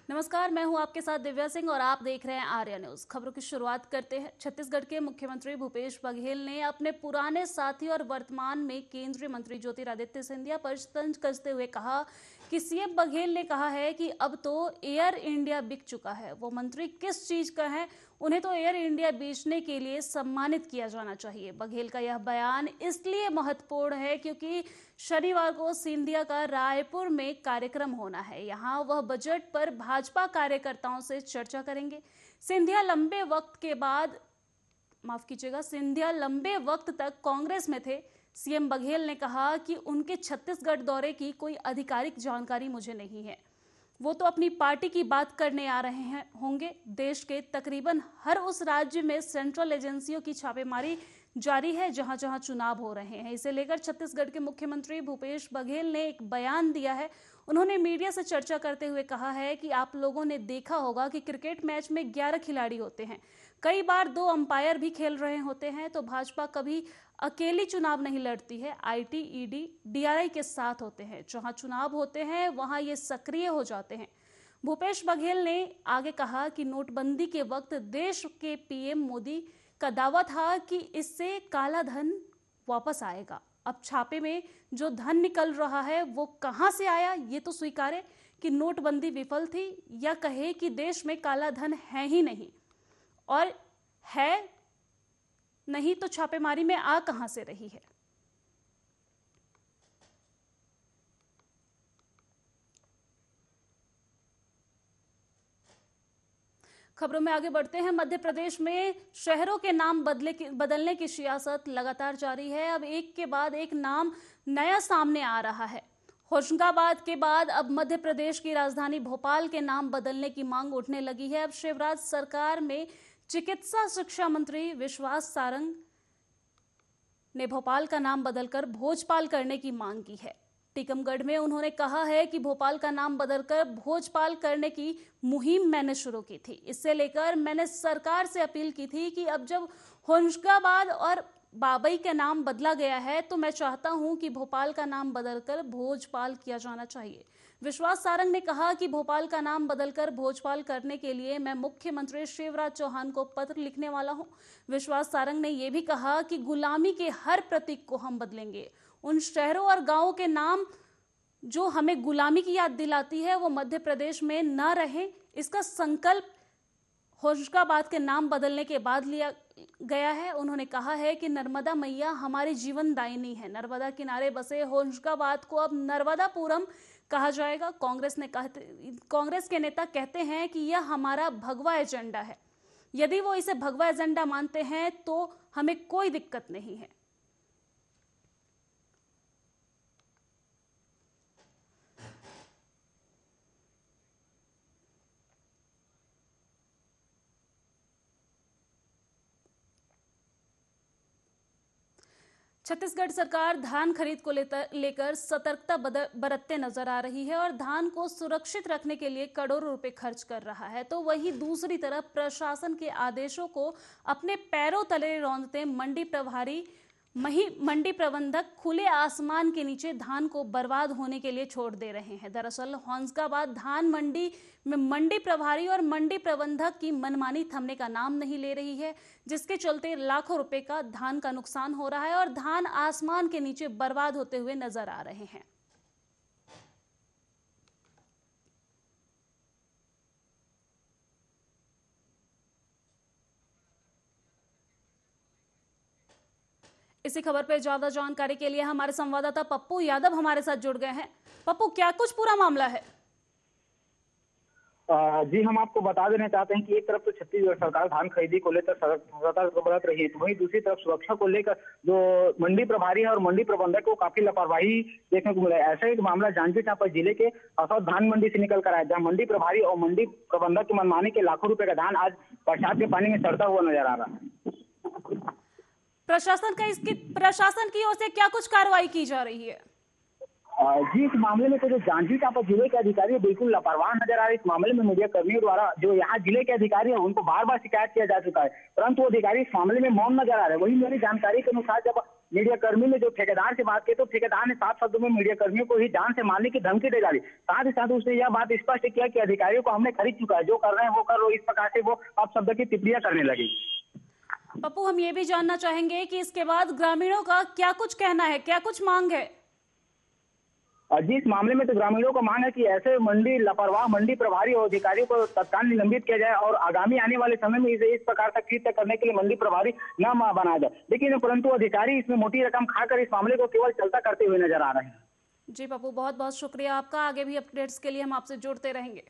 नमस्कार, मैं हूं आपके साथ दिव्या सिंह और आप देख रहे हैं आर्या न्यूज। खबरों की शुरुआत करते हैं। छत्तीसगढ़ के मुख्यमंत्री भूपेश बघेल ने अपने पुराने साथी और वर्तमान में केंद्रीय मंत्री ज्योतिरादित्य सिंधिया पर तंज कसते हुए कहा कि सीएम बघेल ने कहा है कि अब तो एयर इंडिया बिक चुका है। वो मंत्री किस चीज का है, उन्हें तो एयर इंडिया बेचने के लिए सम्मानित किया जाना चाहिए। बघेल का यह बयान इसलिए महत्वपूर्ण है क्योंकि शनिवार को सिंधिया का रायपुर में कार्यक्रम होना है। यहां वह बजट पर भाजपा कार्यकर्ताओं से चर्चा करेंगे। सिंधिया लंबे वक्त तक कांग्रेस में थे। सीएम बघेल ने कहा कि उनके छत्तीसगढ़ दौरे की कोई आधिकारिक जानकारी मुझे नहीं है। वो तो अपनी पार्टी की बात करने आ रहे होंगे। देश के तकरीबन हर उस राज्य में सेंट्रल एजेंसियों की छापेमारी जारी है जहां जहां चुनाव हो रहे हैं। इसे लेकर छत्तीसगढ़ के मुख्यमंत्री भूपेश बघेल ने एक बयान दिया है। उन्होंने मीडिया से चर्चा करते हुए कहा है कि आप लोगों ने देखा होगा कि क्रिकेट मैच में 11 खिलाड़ी होते हैं, कई बार 2 अंपायर भी खेल रहे होते हैं। तो भाजपा कभी अकेली चुनाव नहीं लड़ती है, आईटी, ईडी, डीआरआई के साथ होते हैं। जहां चुनाव होते हैं वहां ये सक्रिय हो जाते हैं। भूपेश बघेल ने आगे कहा कि नोटबंदी के वक्त देश के पीएम मोदी का दावा था कि इससे काला धन वापस आएगा। अब छापे में जो धन निकल रहा है वो कहां से आया, ये तो स्वीकारे कि नोटबंदी विफल थी, या कहे कि देश में काला धन है ही नहीं, और है नहीं तो छापेमारी में आ कहां से रही है। खबरों में आगे बढ़ते हैं। मध्य प्रदेश में शहरों के नाम बदलने की सियासत लगातार जारी है। अब एक के बाद एक नाम नया सामने आ रहा है। होशंगाबाद के बाद अब मध्य प्रदेश की राजधानी भोपाल के नाम बदलने की मांग उठने लगी है। अब शिवराज सरकार में चिकित्सा शिक्षा मंत्री विश्वास सारंग ने भोपाल का नाम बदलकर भोजपाल करने की मांग की है। टीकमगढ़ में उन्होंने कहा है कि भोपाल का नाम बदलकर भोजपाल करने की मुहिम मैंने शुरू की थी। इससे लेकर मैंने सरकार से अपील की थी कि अब जब होशंगाबाद और बाबई का नाम बदला गया है तो मैं चाहता हूं कि भोपाल का नाम बदलकर भोजपाल किया जाना चाहिए। विश्वास सारंग ने कहा कि भोपाल का नाम बदलकर भोजपाल करने के लिए मैं मुख्यमंत्री शिवराज चौहान को पत्र लिखने वाला हूं। विश्वास सारंग ने यह भी कहा कि गुलामी के हर प्रतीक को हम बदलेंगे। उन शहरों और गांवों के नाम जो हमें गुलामी की याद दिलाती है वो मध्य प्रदेश में न रहे, इसका संकल्प होशंगाबाद के नाम बदलने के बाद लिया गया है। उन्होंने कहा है कि नर्मदा मैया हमारी जीवन दायिनी है। नर्मदा किनारे बसे होशंगाबाद को अब नर्मदापुरम कहा जाएगा। कांग्रेस के नेता कहते हैं कि यह हमारा भगवा एजेंडा है। यदि वो इसे भगवा एजेंडा मानते हैं तो हमें कोई दिक्कत नहीं है। छत्तीसगढ़ सरकार धान खरीद को लेकर सतर्कता बरतते नजर आ रही है और धान को सुरक्षित रखने के लिए करोड़ों रुपए खर्च कर रहा है। तो वहीं दूसरी तरफ प्रशासन के आदेशों को अपने पैरों तले रौंदते मंडी प्रबंधक खुले आसमान के नीचे धान को बर्बाद होने के लिए छोड़ दे रहे हैं। दरअसल होशंगाबाद धान मंडी में मंडी प्रभारी और मंडी प्रबंधक की मनमानी थमने का नाम नहीं ले रही है, जिसके चलते लाखों रुपए का धान का नुकसान हो रहा है और धान आसमान के नीचे बर्बाद होते हुए नजर आ रहे हैं। इसी खबर पर ज्यादा जानकारी के लिए हमारे संवाददाता पप्पू यादव हमारे साथ जुड़ गए हैं। पप्पू, क्या कुछ पूरा मामला है? जी, हम आपको बता देना चाहते हैं कि एक तरफ तो छत्तीसगढ़ सरकार धान खरीदी को लेकर सतर्क बरत रही है, तो वहीं दूसरी तरफ सुरक्षा को लेकर जो मंडी प्रभारी है और मंडी प्रबंधक को काफी लापरवाही देखने को मिला है। ऐसा एक मामला जांजगीर चांपा जिले के असौद धान मंडी से निकल कर आया, जहाँ मंडी प्रभारी और मंडी प्रबंधक की मनमानी के लाखों रुपए का धान आज बरसात के पानी में सड़ता हुआ नजर आ रहा है। प्रशासन की ओर से क्या कुछ कार्रवाई की जा रही है? जी, इस मामले में तो जो जांजगीर चांपा जिले के अधिकारी बिल्कुल लापरवाह नजर आ रहे। इस मामले में मीडिया कर्मियों द्वारा जो यहाँ जिले के अधिकारी हैं उनको बार बार शिकायत किया जा चुका है, परंतु वो अधिकारी इस मामले में मौन नजर आ रहे हैं। वही मेरी जानकारी के अनुसार जब मीडिया कर्मी ने जो ठेकेदार से बात की तो ठेकेदार ने साफ शब्दों में मीडिया कर्मियों को ही जान से मारने की धमकी दे डाली। साथ ही साथ उसने यह बात स्पष्ट किया कि अधिकारियों को हमने खरीद चुका है, जो कर रहे हैं वो कर लो। इस प्रकार से वो अपशब्द की टिप्पणियां करने लगी। पप्पू, हम ये भी जानना चाहेंगे कि इसके बाद ग्रामीणों का क्या कुछ कहना है, क्या कुछ मांग है? जी, इस मामले में तो ग्रामीणों का मांग है कि ऐसे लापरवाह मंडी प्रभारी और अधिकारियों को तत्काल निलंबित किया जाए और आगामी आने वाले समय में इसे इस प्रकार का कृत्य करने के लिए मंडी प्रभारी न बनाया जाए। लेकिन परंतु अधिकारी इसमें मोटी रकम खाकर इस मामले को केवल चलता करते हुए नजर आ रहे हैं। जी पप्पू, बहुत बहुत शुक्रिया आपका। आगे भी अपडेट्स के लिए हम आपसे जुड़ते रहेंगे।